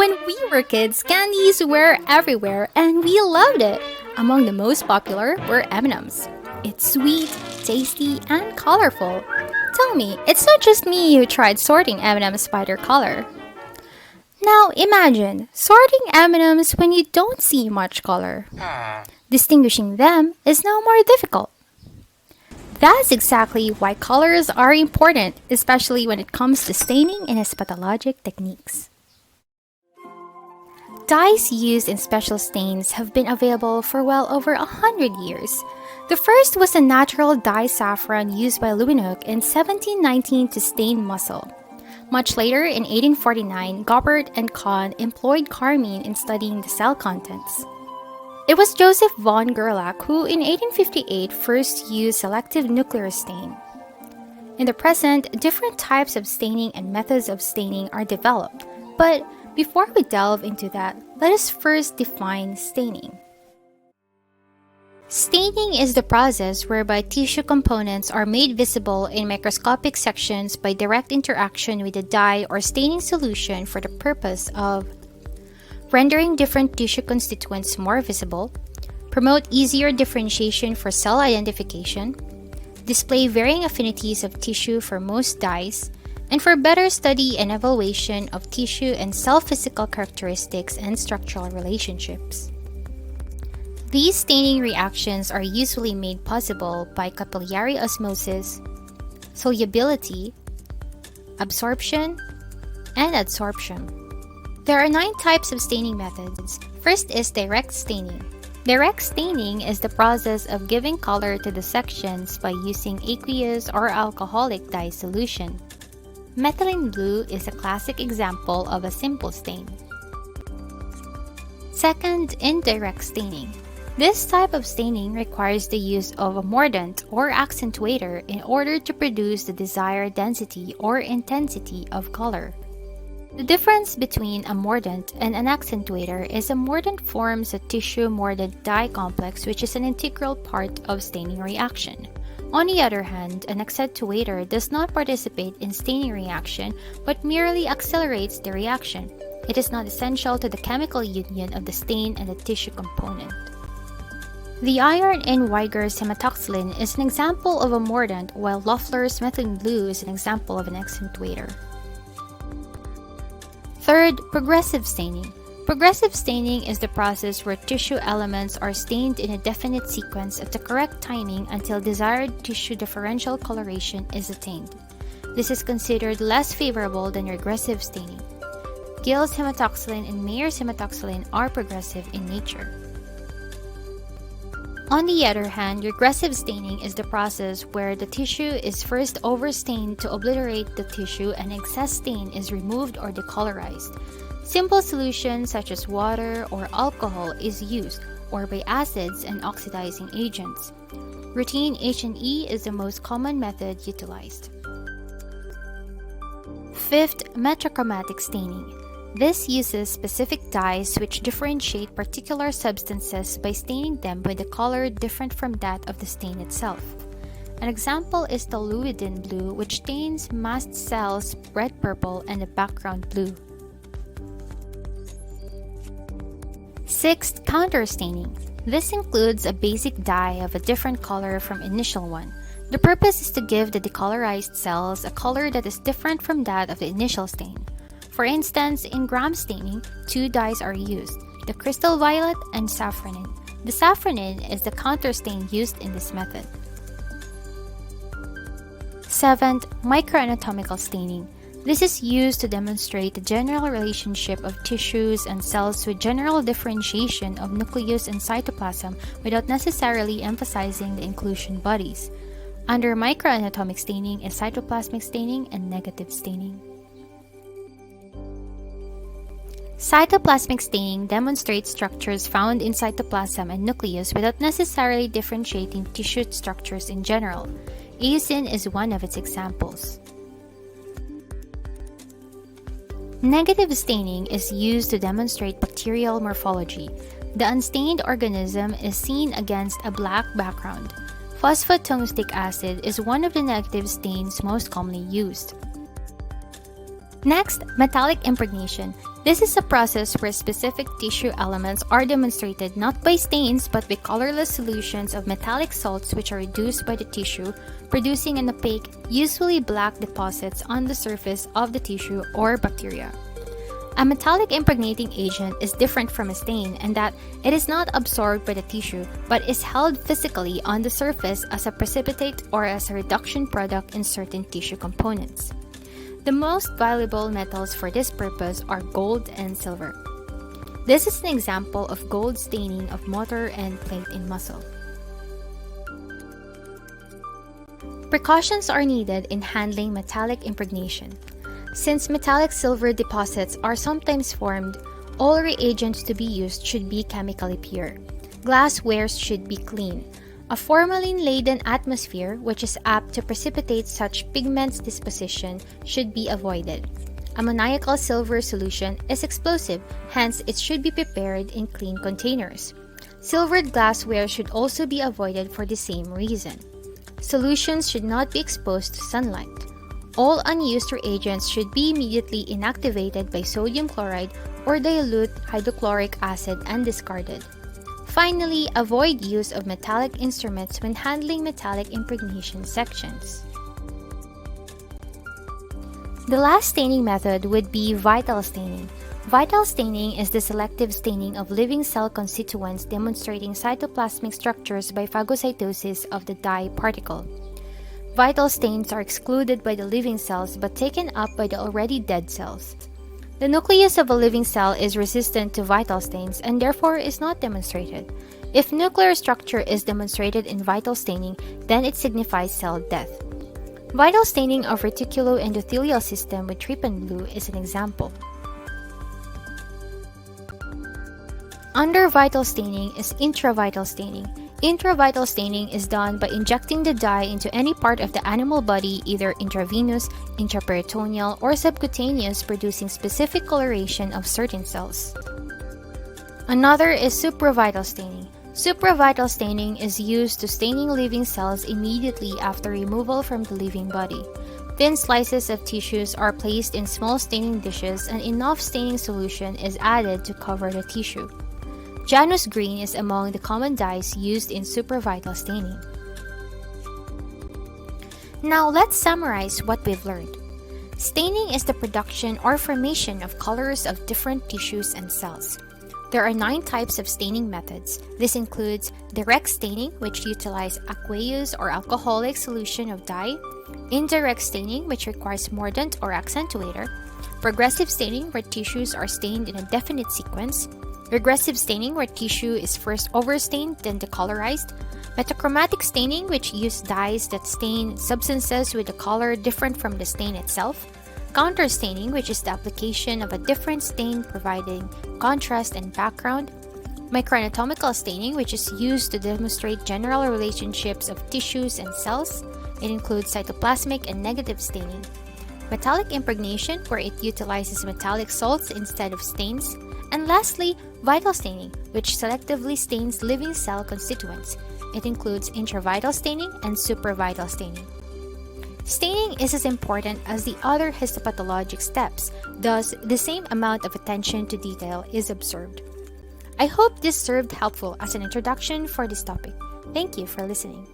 When we were kids, candies were everywhere and we loved it. Among the most popular were M&Ms. It's sweet, tasty, and colorful. Tell me, it's not just me who tried sorting M&Ms by their color. Now imagine sorting M&Ms when you don't see much color. Distinguishing them is now more difficult. That's exactly why colors are important, especially when it comes to staining and histopathologic techniques. Dyes used in special stains have been available for well over 100 years. The first was the natural dye saffron used by Leeuwenhoek in 1719 to stain muscle. Much later, in 1849, Goppert and Kahn employed carmine in studying the cell contents. It was Joseph von Gerlach who, in 1858, first used selective nuclear stain. In the present, different types of staining and methods of staining are developed, but before we delve into that, let us first define staining. Staining is the process whereby tissue components are made visible in microscopic sections by direct interaction with the dye or staining solution for the purpose of rendering different tissue constituents more visible, promote easier differentiation for cell identification, display varying affinities of tissue for most dyes, and for better study and evaluation of tissue and cell physical characteristics and structural relationships. These staining reactions are usually made possible by capillary osmosis, solubility, absorption, and adsorption. There are 9 types of staining methods. First is direct staining. Direct staining is the process of giving color to the sections by using aqueous or alcoholic dye solution. Methylene blue is a classic example of a simple stain. Second, indirect staining. This type of staining requires the use of a mordant or accentuator in order to produce the desired density or intensity of color. The difference between a mordant and an accentuator is a mordant forms a tissue-mordant dye complex, which is an integral part of staining reaction. On the other hand, an accentuator does not participate in staining reaction but merely accelerates the reaction. It is not essential to the chemical union of the stain and the tissue component. The iron in Weiger's hematoxylin is an example of a mordant, while Loeffler's methylene blue is an example of an accentuator. Third, progressive staining. Progressive staining is the process where tissue elements are stained in a definite sequence at the correct timing until desired tissue differential coloration is attained. This is considered less favorable than regressive staining. Gill's hematoxylin and Mayer's hematoxylin are progressive in nature. On the other hand, regressive staining is the process where the tissue is first overstained to obliterate the tissue and excess stain is removed or decolorized. Simple solutions such as water or alcohol is used, or by acids and oxidizing agents. Routine H&E is the most common method utilized. Fifth, metrochromatic staining. This uses specific dyes which differentiate particular substances by staining them with a color different from that of the stain itself. An example is the Leeuwin blue, which stains mast cells red purple and the background blue. Sixth, counterstaining. This includes a basic dye of a different color from initial one. The purpose is to give the decolorized cells a color that is different from that of the initial stain. For instance, in gram staining, 2 dyes are used, the crystal violet and safranin. The safranin is the counterstain used in this method. Seventh, microanatomical staining. This is used to demonstrate the general relationship of tissues and cells with general differentiation of nucleus and cytoplasm without necessarily emphasizing the inclusion bodies. Under microanatomic staining is cytoplasmic staining and negative staining. Cytoplasmic staining demonstrates structures found in cytoplasm and nucleus without necessarily differentiating tissue structures in general. Eosin is one of its examples. Negative staining is used to demonstrate bacterial morphology. The unstained organism is seen against a black background. Phosphotungstic acid is one of the negative stains most commonly used. Next, metallic impregnation. This is a process where specific tissue elements are demonstrated not by stains but by colorless solutions of metallic salts which are reduced by the tissue, producing an opaque, usually black deposits on the surface of the tissue or bacteria. A metallic impregnating agent is different from a stain in that it is not absorbed by the tissue but is held physically on the surface as a precipitate or as a reduction product in certain tissue components. The most valuable metals for this purpose are gold and silver. This is an example of gold staining of motor and plate in muscle. Precautions are needed in handling metallic impregnation. Since metallic silver deposits are sometimes formed, all reagents to be used should be chemically pure. Glasswares should be clean. A formalin-laden atmosphere, which is apt to precipitate such pigments disposition, should be avoided. Ammoniacal silver solution is explosive, hence it should be prepared in clean containers. Silvered glassware should also be avoided for the same reason. Solutions should not be exposed to sunlight. All unused reagents should be immediately inactivated by sodium chloride or dilute hydrochloric acid and discarded. Finally, avoid use of metallic instruments when handling metallic impregnation sections. The last staining method would be vital staining. Vital staining is the selective staining of living cell constituents demonstrating cytoplasmic structures by phagocytosis of the dye particle. Vital stains are excluded by the living cells but taken up by the already dead cells. The nucleus of a living cell is resistant to vital stains and therefore is not demonstrated. If nuclear structure is demonstrated in vital staining, then it signifies cell death. Vital staining of reticuloendothelial system with trypan blue is an example. Under vital staining is intravital staining. Intravital staining is done by injecting the dye into any part of the animal body, either intravenous, intraperitoneal, or subcutaneous, producing specific coloration of certain cells. Another is supravital staining. Supravital staining is used to staining living cells immediately after removal from the living body. Thin slices of tissues are placed in small staining dishes and enough staining solution is added to cover the tissue. Janus green is among the common dyes used in supravital staining. Now let's summarize what we've learned. Staining is the production or formation of colors of different tissues and cells. There are 9 types of staining methods. This includes direct staining, which utilize aqueous or alcoholic solution of dye, indirect staining, which requires mordant or accentuator, progressive staining, where tissues are stained in a definite sequence, regressive staining, where tissue is first overstained, then decolorized, Metrochromatic staining, which use dyes that stain substances with a color different from the stain itself, counter staining, which is the application of a different stain providing contrast and background, Microanatomical staining, which is used to demonstrate general relationships of tissues and cells. It includes cytoplasmic and negative staining, metallic impregnation, where it utilizes metallic salts instead of stains, and lastly, vital staining, which selectively stains living cell constituents. It includes intravital staining and supravital staining. Staining is as important as the other histopathologic steps, thus the same amount of attention to detail is observed. I hope this served helpful as an introduction for this topic. Thank you for listening.